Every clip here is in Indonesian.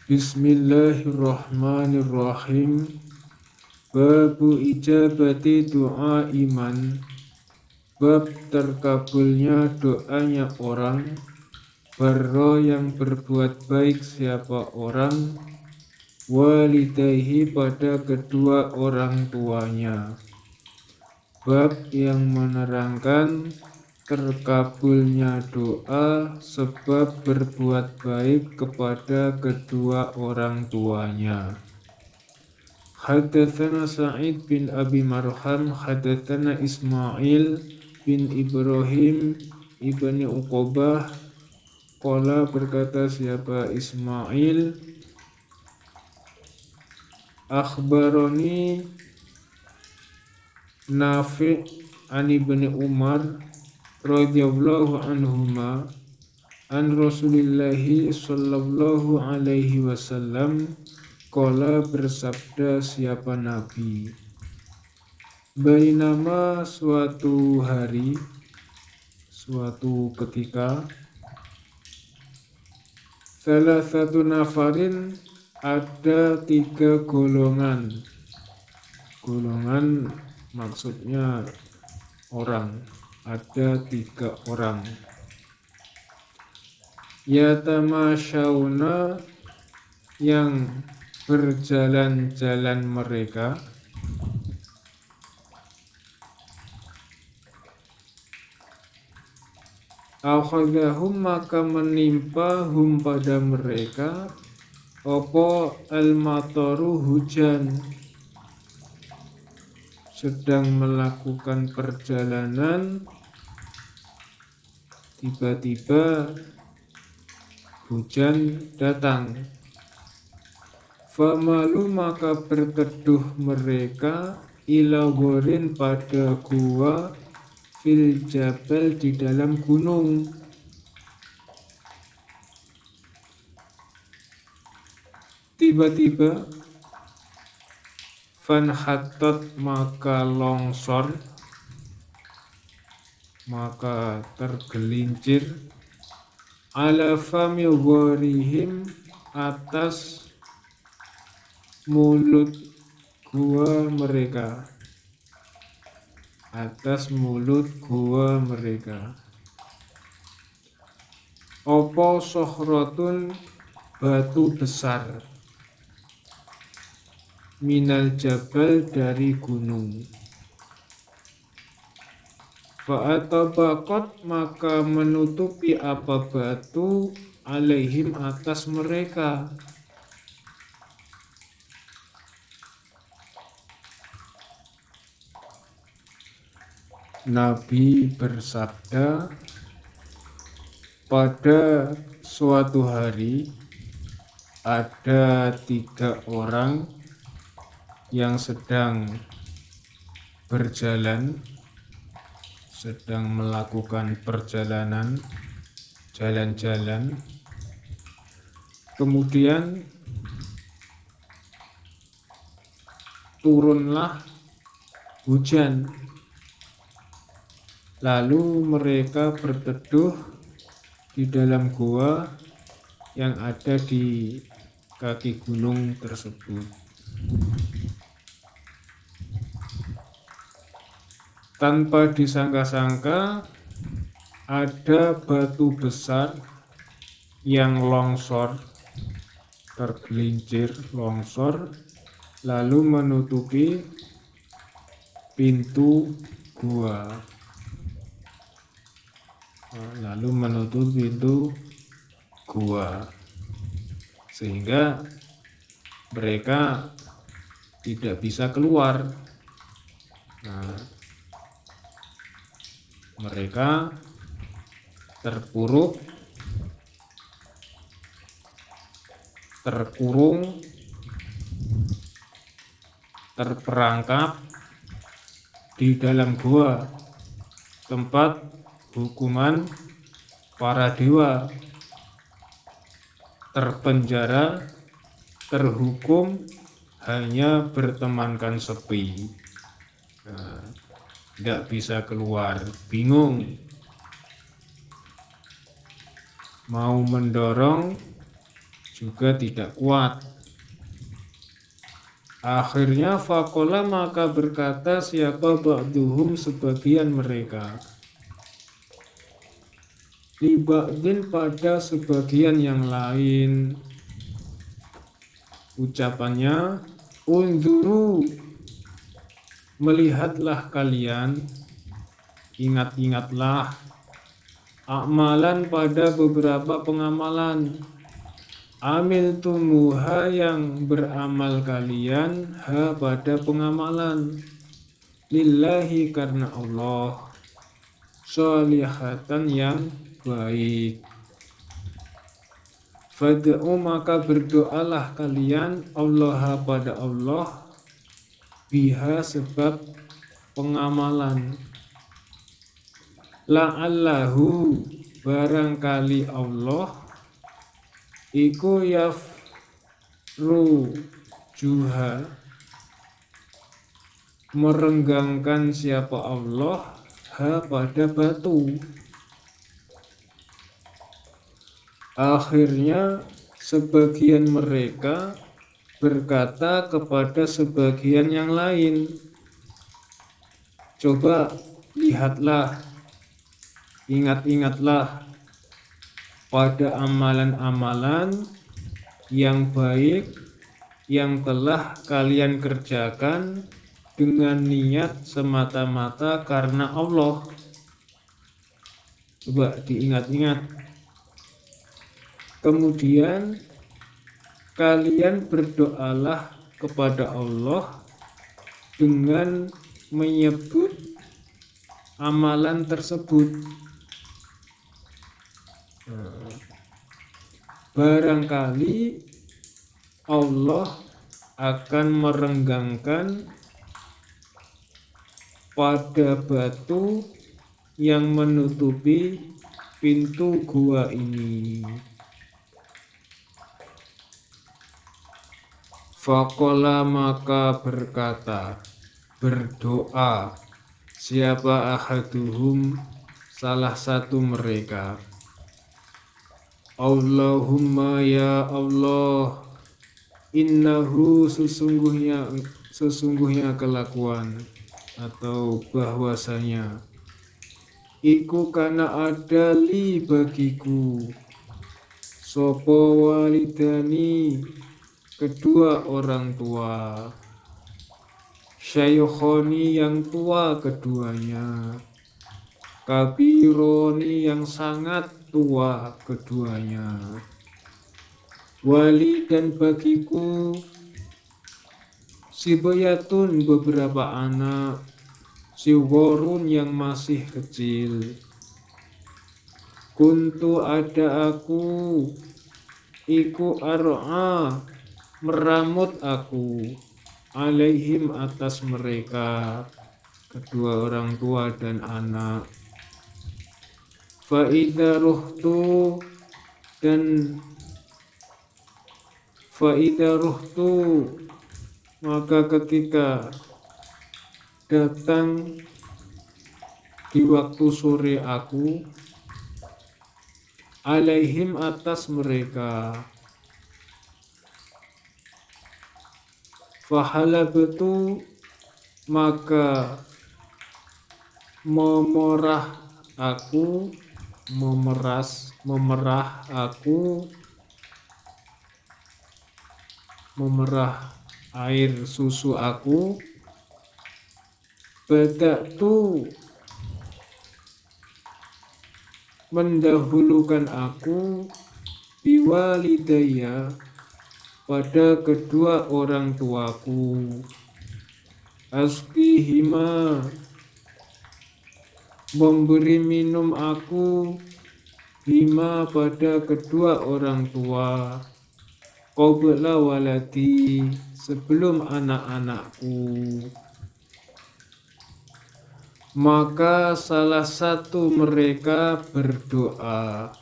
Bismillahirrahmanirrahim. Babu ijabati doa iman. Bab terkabulnya doanya orang. Barro yang berbuat baik siapa orang. Walidayhi pada kedua orang tuanya. Bab yang menerangkan terkabulnya doa sebab berbuat baik kepada kedua orang tuanya. Hadatsana Sa'id bin Abi Marham, hadatsana Ismail bin Ibrahim ibni Uqobah. Qala berkata siapa Ismail, akhbaroni Nafi' an ibni Umar radhiyallahu anhuma an Rasulillahi sallallahu alaihi wasallam. Qala bersabda siapa Nabi, bainama suatu hari, suatu ketika, salah satu nafarin ada tiga golongan. Golongan maksudnya orang, ada tiga orang. Yatamasyauna yang berjalan-jalan mereka. Akhadhahum maka menimpa hum pada mereka opo al-mataru hujan. Sedang melakukan perjalanan, tiba-tiba hujan datang. Famalu maka berteduh mereka ila ghorin pada gua fil jabal di dalam gunung. Tiba-tiba fanhatot maka longsor, maka tergelincir ala fami gharihim atas mulut gua mereka, atas mulut gua mereka. Opo sohrotun batu besar, minal jabal dari gunung. Fa'atabaqat maka menutupi apa batu alaihim atas mereka. Nabi bersabda, pada suatu hari ada tiga orang yang sedang berjalan, sedang melakukan perjalanan, jalan-jalan. Kemudian turunlah hujan. Lalu mereka berteduh di dalam gua yang ada di kaki gunung tersebut. Tanpa disangka-sangka ada batu besar yang longsor, tergelincir longsor, lalu menutupi pintu gua. Sehingga mereka tidak bisa keluar. Nah, mereka terpuruk, terkurung, terperangkap di dalam gua, tempat hukuman para dewa, terpenjara, terhukum hanya bertemankan sepi. Nah, tidak bisa keluar, bingung, mau mendorong juga tidak kuat. Akhirnya faqala, maka berkata siapa ba'duhum, sebagian mereka, li ba'din, pada sebagian yang lain. Ucapannya, unzuru, melihatlah kalian, ingat-ingatlah, amalan, pada beberapa pengamalan, amil tumuha, yang beramal kalian, ha, pada pengamalan, lillahi, karena Allah, sholihatan, yang baik. Fad'u, maka berdoalah kalian, Allah, pada Allah, biha, sebab pengamalan, la'allahu, barangkali Allah, iku yafru juha, merenggangkan siapa Allah, ha, pada batu. Akhirnya sebagian mereka berkata kepada sebagian yang lain, coba lihatlah, ingat-ingatlah pada amalan-amalan yang baik yang telah kalian kerjakan dengan niat semata-mata karena Allah. Coba diingat-ingat. Kemudian kalian berdoalah kepada Allah dengan menyebut amalan tersebut. Barangkali Allah akan merenggangkan pada batu yang menutupi pintu gua ini. Faqala, maka berkata, berdoa, siapa ahaduhum, salah satu mereka, Allahumma, ya Allah, innahu, sesungguhnya kelakuan atau bahwasanya, iku kana ada li bagiku, sopo walidani, kedua orang tua, syaikhoni, yang tua keduanya, kabironi, yang sangat tua keduanya, wali, dan bagiku, sibayatun, beberapa anak, siworun, yang masih kecil, kuntu, ada aku, iku ar'a, meramut aku, alaihim, atas mereka, kedua orang tua dan anak. Fa'idha ruhtu, maka ketika datang di waktu sore aku, alaihim, atas mereka, fahalabtu, maka memerah aku, memerah air susu aku, bada'tu, mendahulukan aku, biwalidayya, pada kedua orang tuaku, asqihima, memberi minum aku, hima, pada kedua orang tua, qabla waladi, sebelum anak-anakku. Maka salah satu mereka berdoa,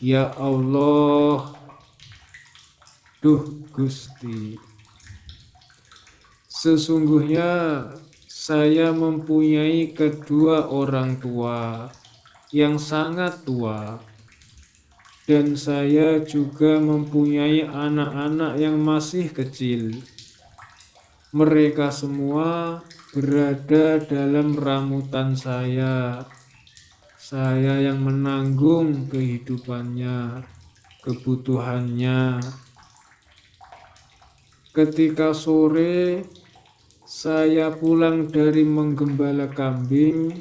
ya Allah, duh Gusti, sesungguhnya saya mempunyai kedua orang tua yang sangat tua, dan saya juga mempunyai anak-anak yang masih kecil. Mereka semua berada dalam ramutan saya. Saya yang menanggung kehidupannya, kebutuhannya. Ketika sore, saya pulang dari menggembala kambing.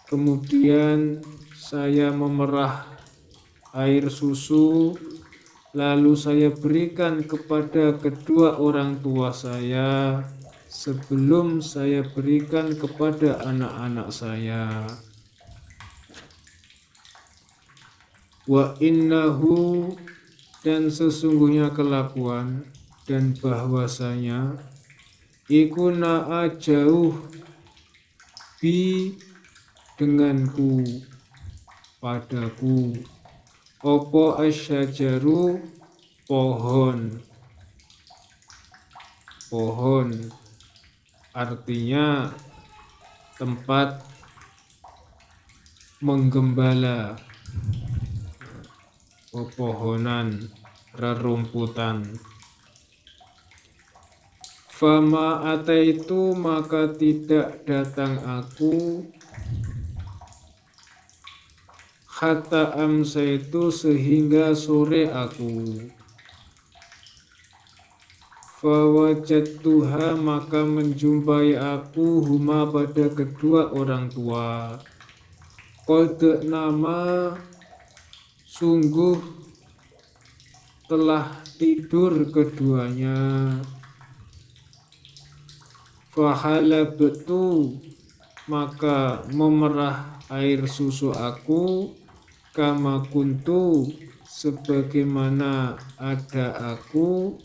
Kemudian saya memerah air susu, lalu saya berikan kepada kedua orang tua saya sebelum saya berikan kepada anak-anak saya. Wa innahu, dan sesungguhnya kelakuan dan bahwasanya iku na'a jauh bi denganku padaku opo asyajaru pohon artinya tempat menggembala, pepohonan, rerumputan. Fama ataitu, maka tidak datang aku, hatta amsaitu, sehingga sore aku. Fawajadtuha, maka menjumpai aku huma pada kedua orang tua. Qad nama, sungguh telah tidur keduanya. Fahalabtu, maka memerah air susu aku, kama kuntu, sebagaimana ada aku,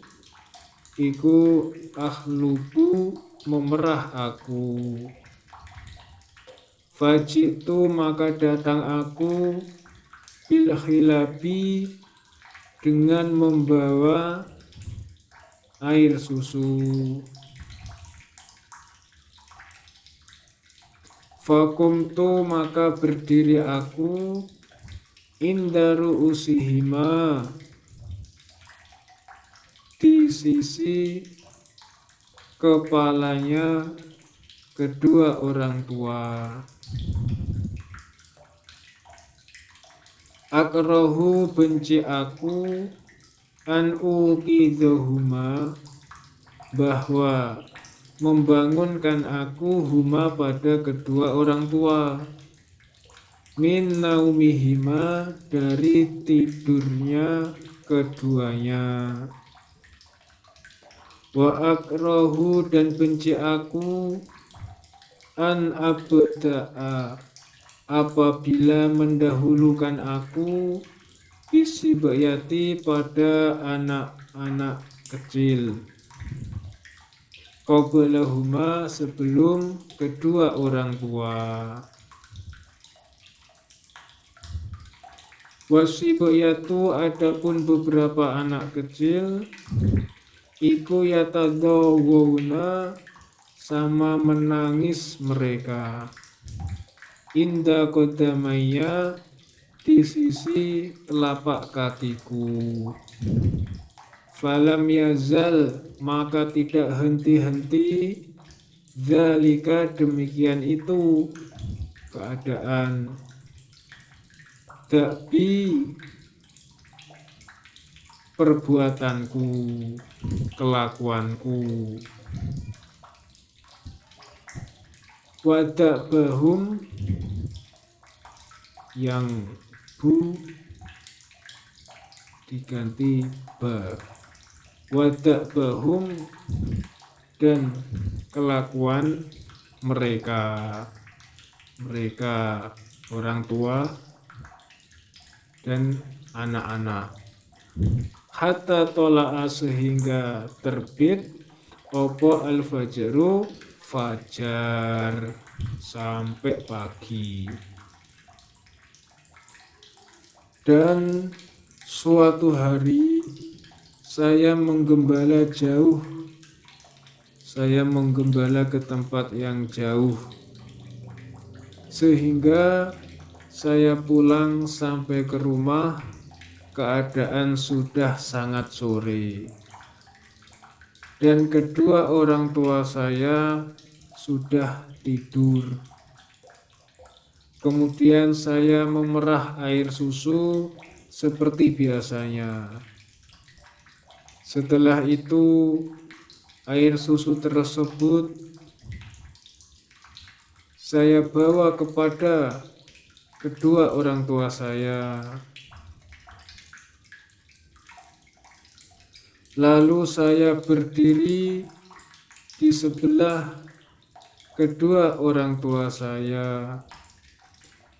iku akhlubu, memerah aku. Fajitu, maka datang aku, bil khilabi, dengan membawa air susu. Fakumtu, maka berdiri aku, inda ru'usihima, di sisi kepalanya kedua orang tua. Akrahu, benci aku, an uqidhahuma, bahwa membangunkan aku huma pada kedua orang tua, min naumihima, dari tidurnya keduanya. Wa akrahu, dan benci aku, an abda'a, apabila mendahulukan aku, bisibayati, pada anak-anak kecil, qablahuma, sebelum kedua orang tua. Wasibayatu, adapun beberapa anak kecil, iku yatadawuna, sama menangis mereka, inda qadamaya, di sisi telapak kakiku. Falam yazal, maka tidak henti-henti, zalika, demikian itu keadaan, dabi, perbuatanku, kelakuanku. Wada'bahum, yang bu diganti ba. Wada'bahum, dan kelakuan mereka orang tua dan anak-anak. Hatta tola'a, sehingga terbit opo al-fajru, fajar, sampai pagi. Dan suatu hari saya menggembala jauh, saya menggembala ke tempat yang jauh, sehingga Saya pulang sampai ke rumah, keadaan sudah sangat sore, dan kedua orang tua saya sudah tidur. Kemudian saya memerah air susu seperti biasanya. Setelah itu, air susu tersebut saya bawa kepada kedua orang tua saya. Lalu saya berdiri di sebelah kedua orang tua saya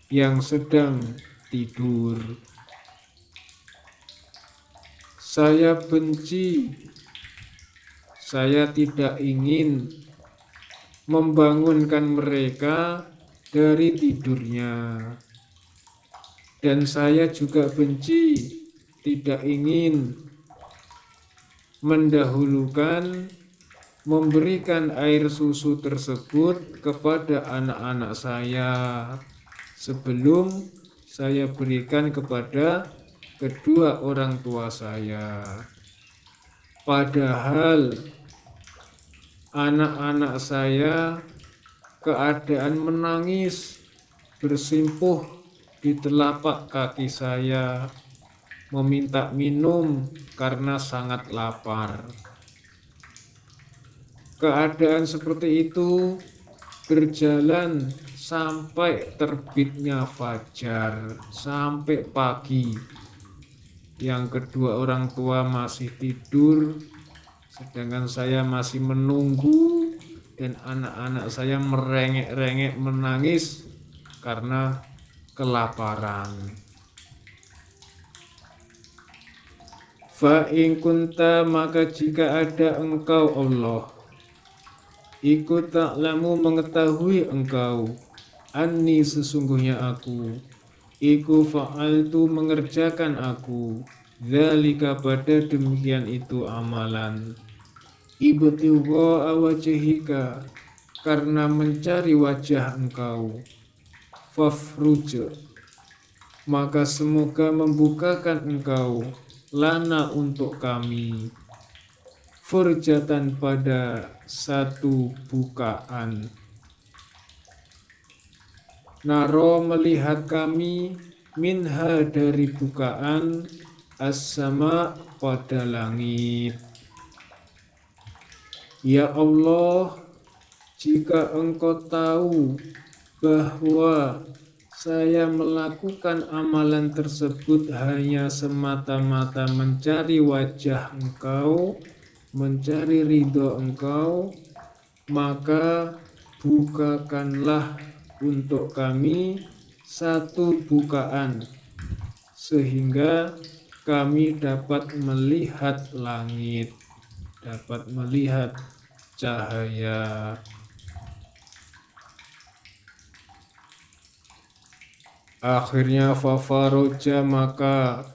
yang sedang tidur. Saya benci, saya tidak ingin membangunkan mereka dari tidurnya. Dan saya juga benci, tidak ingin mendahulukan memberikan air susu tersebut kepada anak-anak saya sebelum saya berikan kepada kedua orang tua saya. Padahal anak-anak saya keadaan menangis, bersimpuh di telapak kaki saya, meminta minum karena sangat lapar. Keadaan seperti itu berjalan sampai terbitnya fajar, sampai pagi. Yang kedua orang tua masih tidur, sedangkan saya masih menunggu, dan anak-anak saya merengek-rengek menangis karena kelaparan. Fa in kunta, maka jika ada engkau Allah, iku ta'lamu, mengetahui engkau, anni, sesungguhnya aku, iku fa'altu, mengerjakan aku, dzalika, pada demikian itu amalan, ibtigha wajhika, karena mencari wajah engkau, fafruj, maka semoga membukakan engkau, lana, untuk kami, furjatan, pada satu bukaan, naro, melihat kami, minha, dari bukaan, as-sama, pada langit. Ya Allah, jika engkau tahu bahwa saya melakukan amalan tersebut hanya semata-mata mencari wajah engkau, mencari ridho engkau, maka bukakanlah untuk kami satu bukaan, sehingga kami dapat melihat langit, dapat melihat cahaya. Akhirnya fafaroja, maka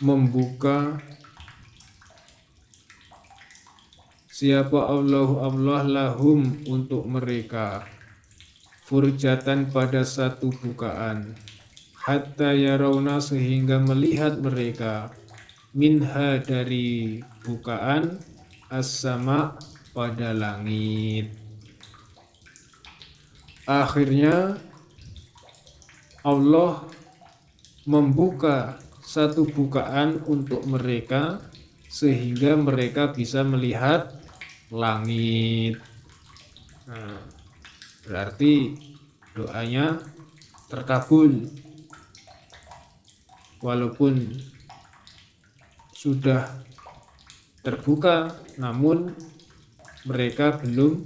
membuka siapa Allah lahum, untuk mereka, furjatan, pada satu bukaan, hatta yarawna, sehingga melihat mereka, minha, dari bukaan, as-sama, pada langit. Akhirnya Allah membuka satu bukaan untuk mereka, sehingga mereka bisa melihat langit. Nah, berarti doanya terkabul, walaupun sudah terbuka, namun mereka belum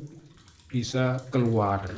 bisa keluar.